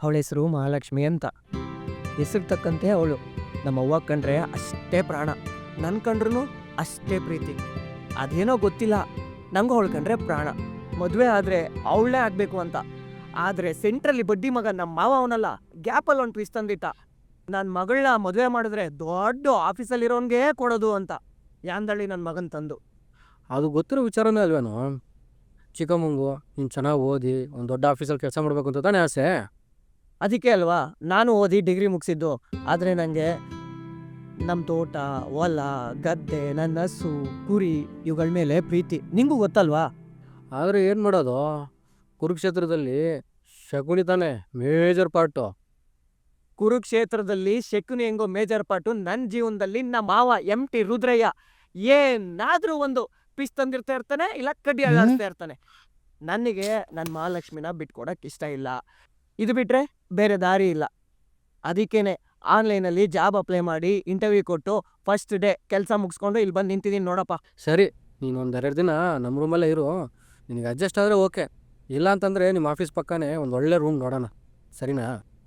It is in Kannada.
ಅವಳ ಹೆಸರು ಮಹಾಲಕ್ಷ್ಮಿ ಅಂತ. ಹೆಸರು ತಕ್ಕಂತೆ ಅವಳು ನಮ್ಮ ಅವ್ವ ಕಂಡ್ರೆ ಅಷ್ಟೇ ಪ್ರಾಣ, ನನ್ನ ಕಂಡ್ರೂ ಅಷ್ಟೇ ಪ್ರೀತಿ. ಅದೇನೋ ಗೊತ್ತಿಲ್ಲ, ನಂಗೂ ಅವಳು ಕಂಡ್ರೆ ಪ್ರಾಣ. ಮದುವೆ ಆದರೆ ಅವಳೇ ಆಗಬೇಕು ಅಂತ. ಆದರೆ ಸೆಂಟ್ರಲ್ಲಿ ಬಡ್ಡಿ ಮಗ ನಮ್ಮ ಮಾವ ಅವನಲ್ಲ, ಗ್ಯಾಪಲ್ಲಿ ಒಂದು ಟ್ವಿಸ್ಟ್ ತಂದಿಟ್ಟ. ನನ್ನ ಮಗಳನ್ನ ಮದುವೆ ಮಾಡಿದ್ರೆ ದೊಡ್ಡ ಆಫೀಸಲ್ಲಿರೋನ್ಗೆ ಕೊಡೋದು ಅಂತ ಯಾಂದಳ್ಳಿ ನನ್ನ ಮಗನ ತಂದು. ಅದು ಗೊತ್ತಿರೋ ವಿಚಾರನೇ ಅಲ್ವೇನೋ. ಚಿಕ್ಕಮ್ಮಂಗು ನೀನು ಚೆನ್ನಾಗಿ ಓದಿ ಒಂದು ದೊಡ್ಡ ಆಫೀಸಲ್ಲಿ ಕೆಲಸ ಮಾಡಬೇಕು ಅಂತ ತಾನೇ ಆಸೆ. ಅದಕ್ಕೆ ಅಲ್ವಾ ನಾನು ಓದಿ ಡಿಗ್ರಿ ಮುಗಿಸಿದ್ದು. ಆದರೆ ನನಗೆ ನಮ್ಮ ತೋಟ, ಹೊಲ, ಗದ್ದೆ, ನನ್ನ ಹಸು, ಕುರಿ ಇವುಗಳ ಮೇಲೆ ಪ್ರೀತಿ. ನಿಂಗೂ ಗೊತ್ತಲ್ವಾ? ಆದರೆ ಏನು ಮಾಡೋದು, ಕುರುಕ್ಷೇತ್ರದಲ್ಲಿ ಶಕುನಿ ತಾನೇ ಮೇಜರ್ ಪಾರ್ಟು. ಕುರುಕ್ಷೇತ್ರದಲ್ಲಿ ಶಕುನಿ ಹೆಂಗೋ ಮೇಜರ್ ಪಾರ್ಟು, ನನ್ನ ಜೀವನದಲ್ಲಿ ನಮ್ಮ ಮಾವ MT ರುದ್ರಯ್ಯ ಏನಾದರೂ ಒಂದು ಪಿಸ್ ತಂದಿರ್ತಾ ಇರ್ತಾನೆ, ಇಲ್ಲ ಕಡ್ಡಿ ಅಳ್ಳಾಡ್ತಾ ಇರ್ತಾನೆ. ನನಗೆ ನನ್ನ ಮಹಾಲಕ್ಷ್ಮಿನ ಬಿಟ್ಕೊಡಕ್ಕೆ ಇಷ್ಟ ಇಲ್ಲ. ಇದು ಬಿಟ್ಟರೆ ಬೇರೆ ದಾರಿ ಇಲ್ಲ. ಅದಕ್ಕೇನೆ ಆನ್ಲೈನಲ್ಲಿ ಜಾಬ್ ಅಪ್ಲೈ ಮಾಡಿ ಇಂಟರ್ವ್ಯೂ ಕೊಟ್ಟು ಫಸ್ಟ್ ಡೇ ಕೆಲಸ ಮುಗಿಸ್ಕೊಂಡು ಇಲ್ಲಿ ಬಂದು ನಿಂತಿದ್ದೀನಿ ನೋಡಪ್ಪ. ಸರಿ, ನೀನು ಒಂದು 2 ದಿನ ನಮ್ಮ ರೂಮಲ್ಲೇ ಇರು. ನಿನಗೆ ಅಡ್ಜಸ್ಟ್ ಆದರೆ ಓಕೆ, ಇಲ್ಲ ಅಂತಂದರೆ ನಿಮ್ಮ ಆಫೀಸ್ ಪಕ್ಕನೇ ಒಂದು ಒಳ್ಳೆ ರೂಮ್ ನೋಡೋಣ, ಸರಿನಾ?